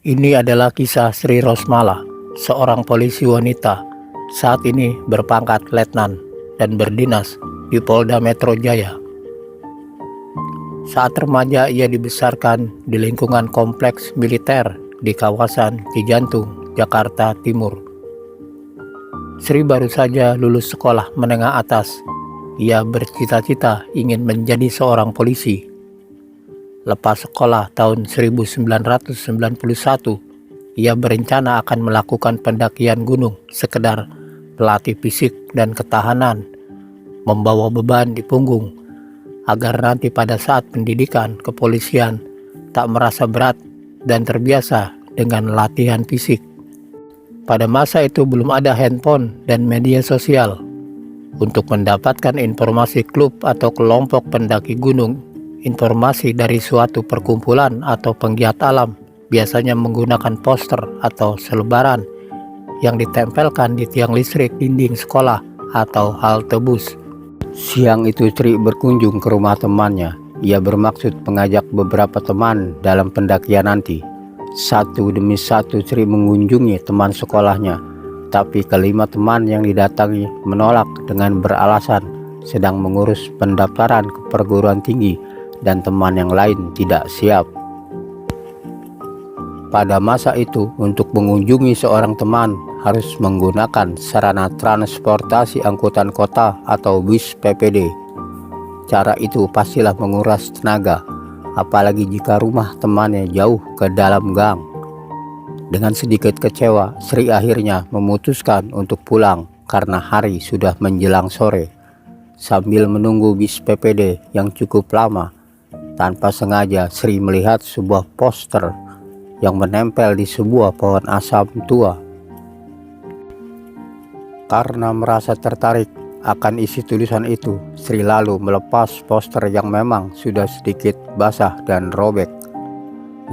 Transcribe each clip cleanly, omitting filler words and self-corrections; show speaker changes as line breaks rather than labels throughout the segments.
Ini adalah kisah Sri Rosmala, seorang polisi wanita, saat ini berpangkat letnan dan berdinas di Polda Metro Jaya. Saat remaja ia dibesarkan di lingkungan kompleks militer di kawasan Cijantung, Jakarta Timur. Sri baru saja lulus sekolah menengah atas. Ia bercita-cita ingin menjadi seorang polisi. Lepas sekolah tahun 1991, ia berencana akan melakukan pendakian gunung sekedar pelatih fisik dan ketahanan, membawa beban di punggung, agar nanti pada saat pendidikan kepolisian tak merasa berat dan terbiasa dengan latihan fisik. Pada masa itu belum ada handphone dan media sosial. Untuk mendapatkan informasi klub atau kelompok pendaki gunung, informasi dari suatu perkumpulan atau penggiat alam, biasanya menggunakan poster atau selebaran yang ditempelkan di tiang listrik dinding sekolah atau halte bus. Siang itu Sri berkunjung ke rumah temannya. Ia bermaksud mengajak beberapa teman dalam pendakian nanti. Satu demi satu Sri mengunjungi teman sekolahnya. Tapi kelima teman yang didatangi menolak dengan beralasan sedang mengurus pendaftaran ke perguruan tinggi dan teman yang lain tidak siap. Pada masa itu, untuk mengunjungi seorang teman harus menggunakan sarana transportasi angkutan kota atau bus PPD. Cara itu pastilah menguras tenaga, apalagi jika rumah temannya jauh ke dalam gang. Dengan sedikit kecewa, Sri akhirnya memutuskan untuk pulang karena hari sudah menjelang sore. Sambil menunggu bis PPD yang cukup lama, tanpa sengaja Sri melihat sebuah poster yang menempel di sebuah pohon asam tua. Karena merasa tertarik akan isi tulisan itu, Sri lalu melepas poster yang memang sudah sedikit basah dan robek.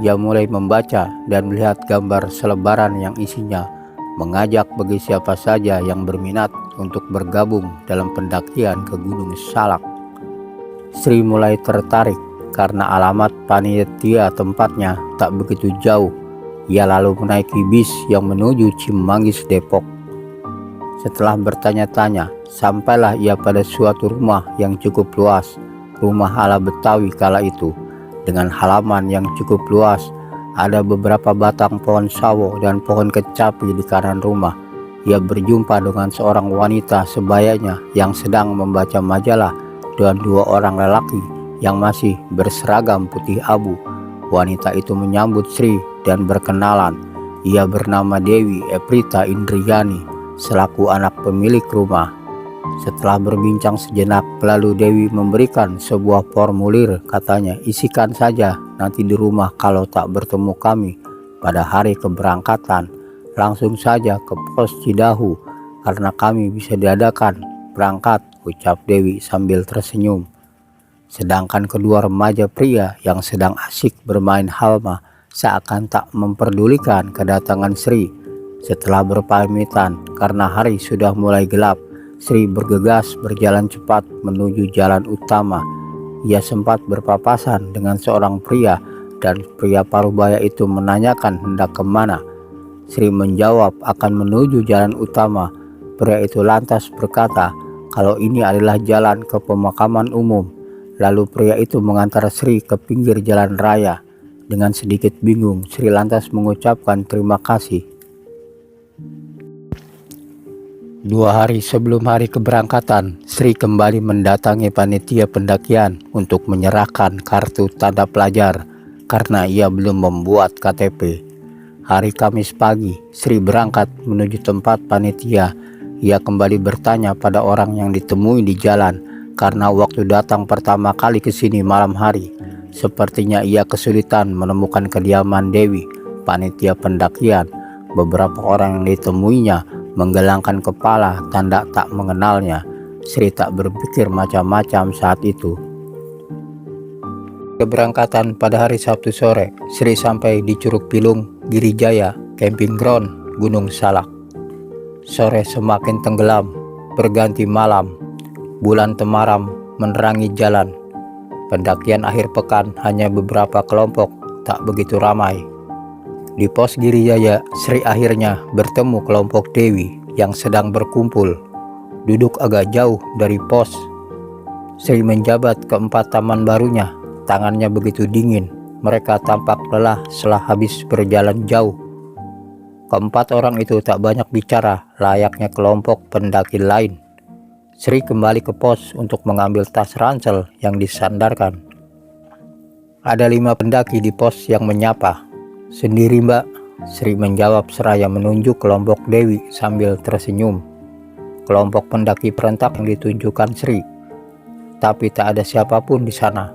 Ia mulai membaca dan melihat gambar selebaran yang isinya mengajak bagi siapa saja yang berminat untuk bergabung dalam pendakian ke Gunung Salak. Sri mulai tertarik karena alamat panitia tempatnya tak begitu jauh. Ia lalu menaiki bis yang menuju Cimanggis, Depok. Setelah bertanya-tanya, sampailah ia pada suatu rumah yang cukup luas, rumah ala Betawi kala itu. Dengan halaman yang cukup luas, ada beberapa batang pohon sawo dan pohon kecapi di kanan rumah. Ia berjumpa dengan seorang wanita sebayanya yang sedang membaca majalah dan dua orang lelaki yang masih berseragam putih abu. Wanita itu menyambut Sri dan berkenalan. Ia bernama Dewi Eprita Indriyani selaku anak pemilik rumah. Setelah berbincang sejenak, lalu Dewi memberikan sebuah formulir. Katanya, isikan saja nanti di rumah kalau tak bertemu kami pada hari keberangkatan. Langsung saja ke pos Cidahu karena kami bisa diadakan berangkat, ucap Dewi sambil tersenyum. Sedangkan kedua remaja pria yang sedang asyik bermain halma seakan tak memperdulikan kedatangan Sri. Setelah berpamitan karena hari sudah mulai gelap, Sri bergegas berjalan cepat menuju jalan utama. Ia sempat berpapasan dengan seorang pria dan pria parubaya itu menanyakan hendak kemana. Sri menjawab akan menuju jalan utama. Pria itu lantas berkata kalau ini adalah jalan ke pemakaman umum. Lalu pria itu mengantar Sri ke pinggir jalan raya. Dengan sedikit bingung, Sri lantas mengucapkan terima kasih. 2 hari sebelum hari keberangkatan, Sri kembali mendatangi panitia pendakian untuk menyerahkan kartu tanda pelajar karena ia belum membuat KTP. Hari Kamis pagi, Sri berangkat menuju tempat panitia. Ia kembali bertanya pada orang yang ditemui di jalan karena waktu datang pertama kali ke sini malam hari. Sepertinya ia kesulitan menemukan kediaman Dewi, panitia pendakian. Beberapa orang yang ditemuinya menggelangkan kepala tanda tak mengenalnya. Sri tak berpikir macam-macam saat itu. Keberangkatan pada hari Sabtu sore, Sri sampai di Curug Pilung, Girijaya, Camping Ground, Gunung Salak. Sore semakin tenggelam, berganti malam. Bulan temaram menerangi jalan. Pendakian akhir pekan hanya beberapa kelompok, tak begitu ramai. Di pos Girijaya, Sri akhirnya bertemu kelompok Dewi yang sedang berkumpul, duduk agak jauh dari pos. Sri menjabat keempat teman barunya, tangannya begitu dingin. Mereka tampak lelah setelah habis berjalan jauh. Keempat orang itu tak banyak bicara, layaknya kelompok pendaki lain. Sri kembali ke pos untuk mengambil tas ransel yang disandarkan. Ada 5 pendaki di pos yang menyapa. "Sendiri, Mbak," Sri menjawab seraya menunjuk kelompok Dewi sambil tersenyum. Kelompok pendaki perentak yang ditunjukkan Sri, tapi tak ada siapapun di sana.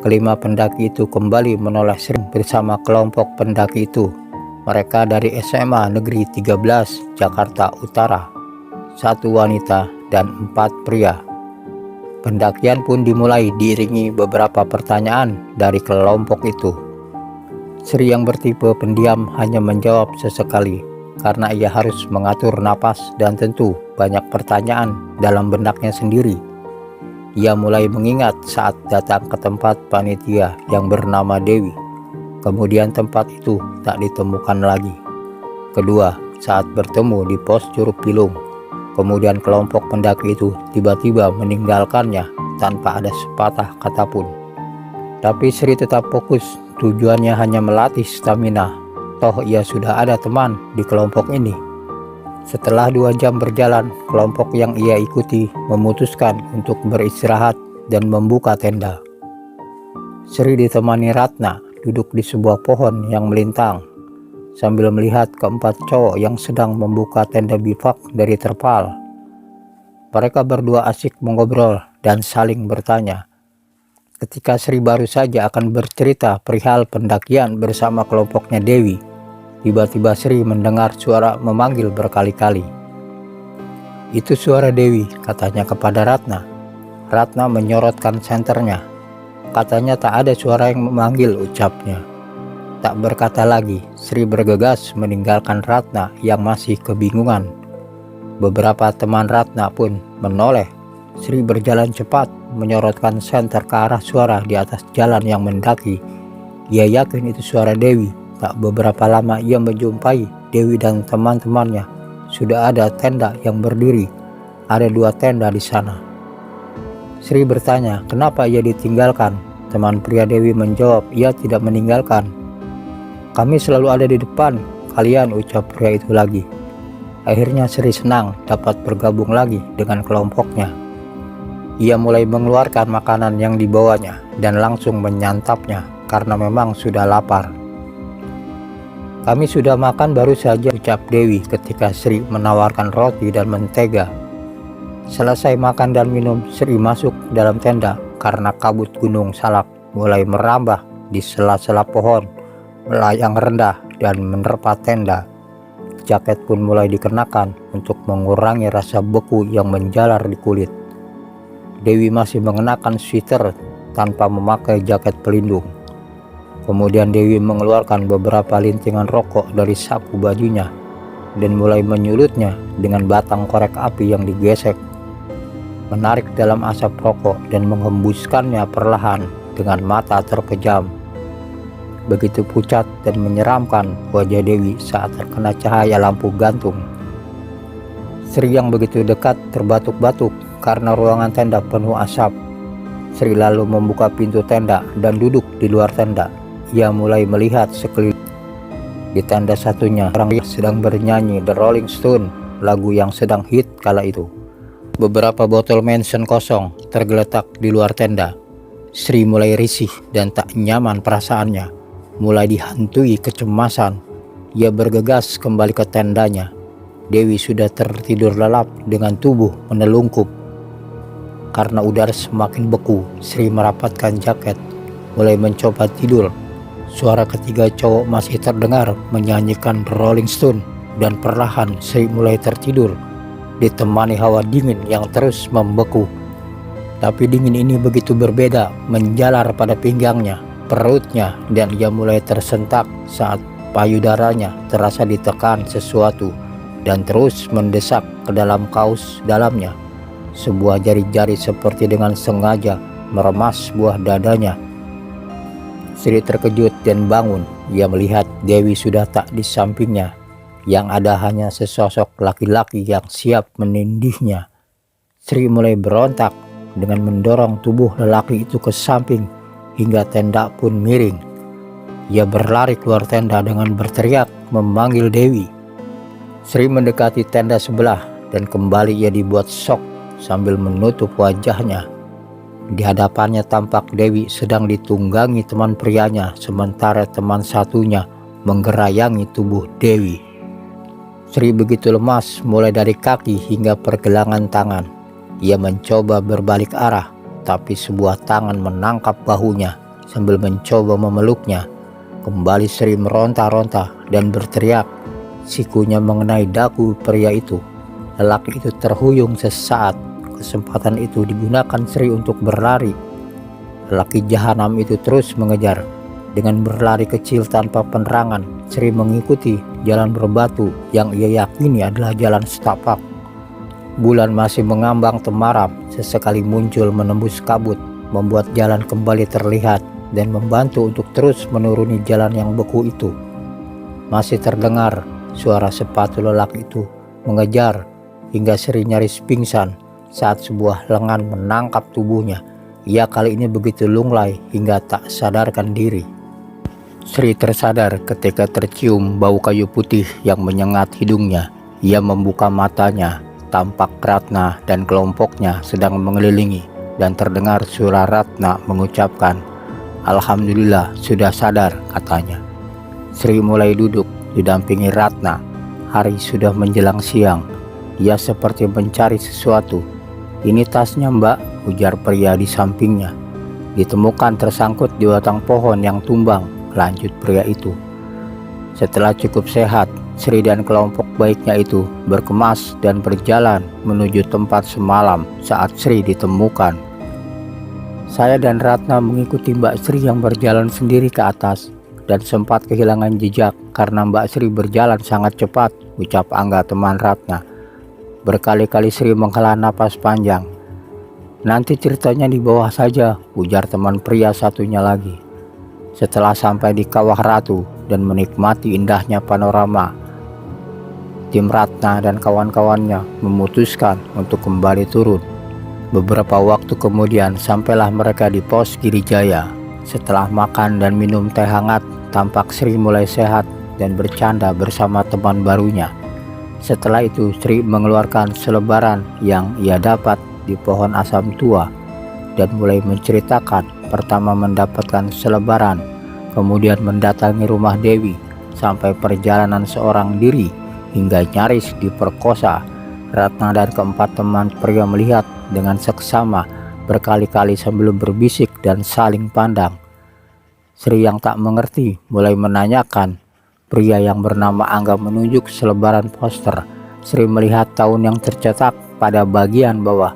Kelima pendaki itu kembali menoleh Sri bersama kelompok pendaki itu. Mereka dari SMA Negeri 13 Jakarta Utara, 1 wanita dan 4 pria. Pendakian pun dimulai diiringi beberapa pertanyaan dari kelompok itu. Sri yang bertipe pendiam hanya menjawab sesekali karena ia harus mengatur napas dan tentu banyak pertanyaan dalam benaknya sendiri. Ia mulai mengingat saat datang ke tempat panitia yang bernama Dewi. Kemudian tempat itu tak ditemukan lagi. Kedua, saat bertemu di pos Curug Pilung. Kemudian kelompok pendaki itu tiba-tiba meninggalkannya tanpa ada sepatah kata pun. Tapi Sri tetap fokus, tujuannya hanya melatih stamina. Toh ia sudah ada teman di kelompok ini. Setelah 2 jam berjalan, kelompok yang ia ikuti memutuskan untuk beristirahat dan membuka tenda. Sri ditemani Ratna duduk di sebuah pohon yang melintang sambil melihat keempat cowok yang sedang membuka tenda bivak dari terpal. Mereka berdua asik mengobrol dan saling bertanya. Ketika Sri baru saja akan bercerita perihal pendakian bersama kelompoknya Dewi, tiba-tiba Sri mendengar suara memanggil berkali-kali. "Itu suara Dewi," katanya kepada Ratna. Ratna menyorotkan senternya. Katanya tak ada suara yang memanggil, ucapnya. Tak berkata lagi, Sri bergegas meninggalkan Ratna yang masih kebingungan. Beberapa teman Ratna pun menoleh. Sri berjalan cepat menyorotkan senter ke arah suara di atas jalan yang mendaki. Ia yakin itu suara Dewi. Tak beberapa lama ia menjumpai Dewi dan teman-temannya. Sudah ada tenda yang berdiri. Ada 2 tenda di sana. Sri bertanya kenapa ia ditinggalkan. Teman pria Dewi menjawab ia tidak meninggalkan. "Kami selalu ada di depan kalian," ucap pria itu lagi. Akhirnya Sri senang dapat bergabung lagi dengan kelompoknya. Ia mulai mengeluarkan makanan yang dibawanya dan langsung menyantapnya karena memang sudah lapar. "Kami sudah makan baru saja," ucap Dewi ketika Sri menawarkan roti dan mentega. Selesai makan dan minum, Sri masuk dalam tenda karena kabut Gunung Salak mulai merambah di sela-sela pohon, melayang rendah dan menerpa tenda. Jaket pun mulai dikenakan untuk mengurangi rasa beku yang menjalar di kulit. Dewi masih mengenakan sweater tanpa memakai jaket pelindung. Kemudian Dewi mengeluarkan beberapa lintingan rokok dari saku bajunya dan mulai menyulutnya dengan batang korek api yang digesek. Menarik dalam asap rokok dan menghembuskannya perlahan dengan mata terpejam. Begitu pucat dan menyeramkan wajah Dewi saat terkena cahaya lampu gantung. Sri yang begitu dekat terbatuk-batuk karena ruangan tenda penuh asap. Sri lalu membuka pintu tenda dan duduk di luar tenda. Ia mulai melihat sekeliling. Di tenda satunya orang sedang bernyanyi The Rolling Stone, lagu yang sedang hit kala itu. Beberapa botol Mansion kosong tergeletak di luar tenda. Sri mulai risih dan tak nyaman perasaannya. Mulai dihantui kecemasan. Ia bergegas kembali ke tendanya. Dewi sudah tertidur lelap dengan tubuh menelungkup. Karena udara semakin beku, Sri merapatkan jaket, mulai mencoba tidur. Suara ketiga cowok masih terdengar menyanyikan The Rolling Stone dan perlahan Sri mulai tertidur, ditemani hawa dingin yang terus membeku. Tapi dingin ini begitu berbeda, menjalar pada pinggangnya, perutnya, dan ia mulai tersentak saat payudaranya terasa ditekan sesuatu dan terus mendesak ke dalam kaus dalamnya. Sebuah jari-jari seperti dengan sengaja meremas buah dadanya. Sri terkejut dan bangun. Ia melihat Dewi sudah tak di sampingnya. Yang ada hanya sesosok laki-laki yang siap menindihnya. Sri mulai berontak dengan mendorong tubuh lelaki itu ke samping hingga tenda pun miring. Ia berlari keluar tenda dengan berteriak memanggil Dewi. Sri mendekati tenda sebelah dan kembali ia dibuat syok sambil menutup wajahnya. Di hadapannya tampak Dewi sedang ditunggangi teman prianya, sementara teman satunya menggerayangi tubuh Dewi. Sri begitu lemas mulai dari kaki hingga pergelangan tangan. Ia mencoba berbalik arah, tapi sebuah tangan menangkap bahunya sambil mencoba memeluknya. Kembali Sri meronta-ronta dan berteriak. Sikunya mengenai dagu pria itu. Lelaki itu terhuyung sesaat. Kesempatan itu digunakan Sri untuk berlari. Lelaki jahanam itu terus mengejar. Dengan berlari kecil tanpa penerangan, Sri mengikuti jalan berbatu yang ia yakini adalah jalan setapak. Bulan masih mengambang temaram, sesekali muncul menembus kabut, membuat jalan kembali terlihat dan membantu untuk terus menuruni jalan yang beku itu. Masih terdengar suara sepatu lelaki itu mengejar hingga Sri nyaris pingsan saat sebuah lengan menangkap tubuhnya. Ia kali ini begitu lunglai hingga tak sadarkan diri. Sri tersadar ketika tercium bau kayu putih yang menyengat hidungnya. Ia membuka matanya, tampak Ratna dan kelompoknya sedang mengelilingi dan terdengar suara Ratna mengucapkan, "Alhamdulillah sudah sadar," katanya. Sri mulai duduk didampingi Ratna. Hari sudah menjelang siang. Ia seperti mencari sesuatu. "Ini tasnya, Mbak," ujar pria di sampingnya. "Ditemukan tersangkut di batang pohon yang tumbang," lanjut pria itu. Setelah cukup sehat, Sri dan kelompok baiknya itu berkemas dan berjalan menuju tempat semalam saat Sri ditemukan. Saya dan Ratna mengikuti Mbak Sri yang berjalan sendiri ke atas dan sempat kehilangan jejak karena Mbak Sri berjalan sangat cepat, ucap Angga teman Ratna. Berkali-kali Sri menghela napas panjang. "Nanti ceritanya di bawah saja," ujar teman pria satunya lagi. Setelah sampai di Kawah Ratu dan menikmati indahnya panorama, tim Ratna dan kawan-kawannya memutuskan untuk kembali turun. Beberapa waktu kemudian sampailah mereka di pos Girijaya. Setelah makan dan minum teh hangat, tampak Sri mulai sehat dan bercanda bersama teman barunya. Setelah itu Sri mengeluarkan selebaran yang ia dapat di pohon asam tua dan mulai menceritakan pertama mendapatkan selebaran, kemudian mendatangi rumah Dewi, sampai perjalanan seorang diri hingga nyaris diperkosa. Ratna dan keempat teman pria melihat dengan seksama berkali-kali sambil berbisik dan saling pandang. Sri yang tak mengerti mulai menanyakan. Pria yang bernama Angga menunjuk selebaran poster. Sri melihat tahun yang tercetak pada bagian bawah,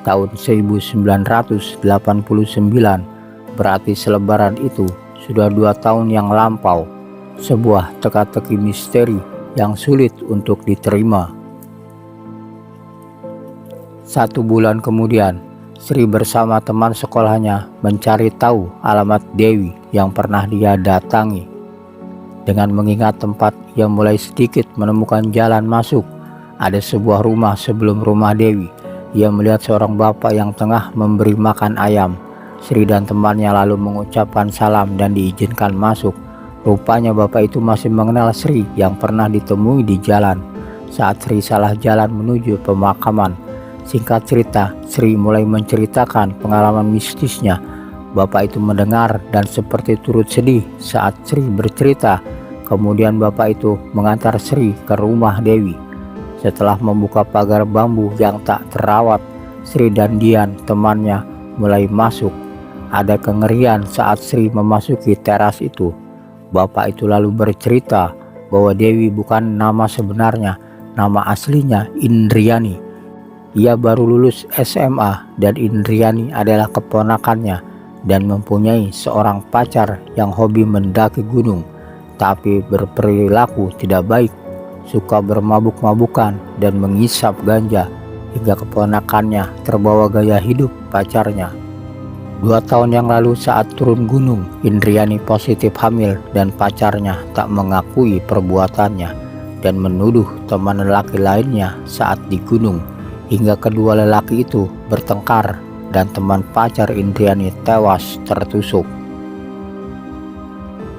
tahun 1989. Berarti selebaran itu sudah 2 tahun yang lampau. Sebuah teka-teki misteri yang sulit untuk diterima. 1 bulan kemudian, Sri bersama teman sekolahnya mencari tahu alamat Dewi yang pernah dia datangi. Dengan mengingat tempat yang mulai sedikit menemukan jalan masuk, ada sebuah rumah sebelum rumah Dewi. Ia melihat seorang bapak yang tengah memberi makan ayam. Sri dan temannya lalu mengucapkan salam dan diizinkan masuk. Rupanya bapak itu masih mengenal Sri yang pernah ditemui di jalan saat Sri salah jalan menuju pemakaman. Singkat cerita, Sri mulai menceritakan pengalaman mistisnya. Bapak itu mendengar dan seperti turut sedih saat Sri bercerita. Kemudian bapak itu mengantar Sri ke rumah Dewi. Setelah membuka pagar bambu yang tak terawat, Sri dan Dian temannya mulai masuk. Ada kengerian saat Sri memasuki teras itu. Bapak itu lalu bercerita bahwa Dewi bukan nama sebenarnya, nama aslinya Indriani. Ia baru lulus SMA dan Indriani adalah keponakannya dan mempunyai seorang pacar yang hobi mendaki gunung, tapi berperilaku tidak baik, suka bermabuk-mabukan dan menghisap ganja hingga keponakannya terbawa gaya hidup pacarnya. 2 tahun yang lalu saat turun gunung, Indriani positif hamil dan pacarnya tak mengakui perbuatannya dan menuduh teman lelaki lainnya saat di gunung, hingga kedua lelaki itu bertengkar dan teman pacar Indriani tewas tertusuk.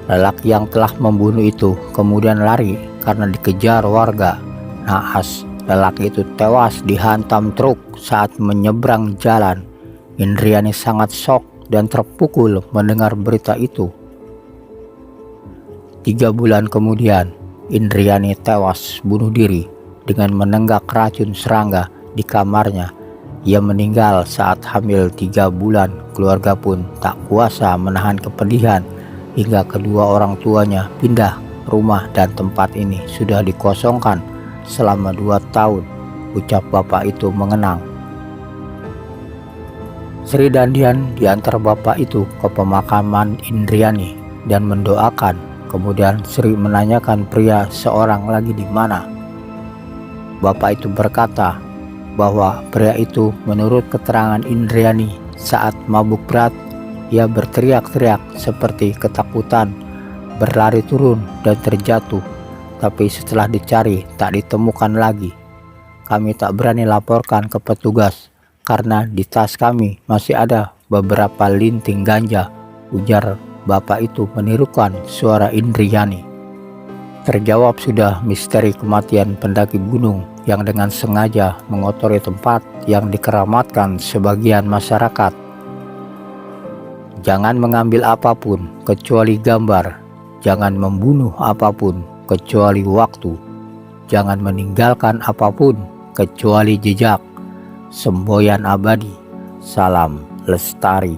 Lelaki yang telah membunuh itu kemudian lari karena dikejar warga. Naas, lelaki itu tewas dihantam truk saat menyeberang jalan. Indriani sangat shock dan terpukul mendengar berita itu. 3 bulan kemudian, Indriani tewas bunuh diri dengan menenggak racun serangga di kamarnya. Ia meninggal saat hamil 3 bulan. Keluarga pun tak kuasa menahan kepedihan hingga kedua orang tuanya pindah rumah dan tempat ini sudah dikosongkan selama 2 tahun, ucap bapak itu mengenang. Sri dan Dian diantar bapak itu ke pemakaman Indriani dan mendoakan. Kemudian Sri menanyakan pria seorang lagi di mana. Bapak itu berkata bahwa pria itu menurut keterangan Indriani saat mabuk berat ia berteriak-teriak seperti ketakutan, berlari turun dan terjatuh, tapi setelah dicari tak ditemukan lagi. Kami tak berani laporkan ke petugas karena di tas kami masih ada beberapa linting ganja, ujar bapak itu menirukan suara Indriani. Terjawab sudah misteri kematian pendaki gunung yang dengan sengaja mengotori tempat yang dikeramatkan sebagian masyarakat. Jangan mengambil apapun kecuali gambar, jangan membunuh apapun kecuali waktu, jangan meninggalkan apapun kecuali jejak. Semboyan abadi. Salam Lestari.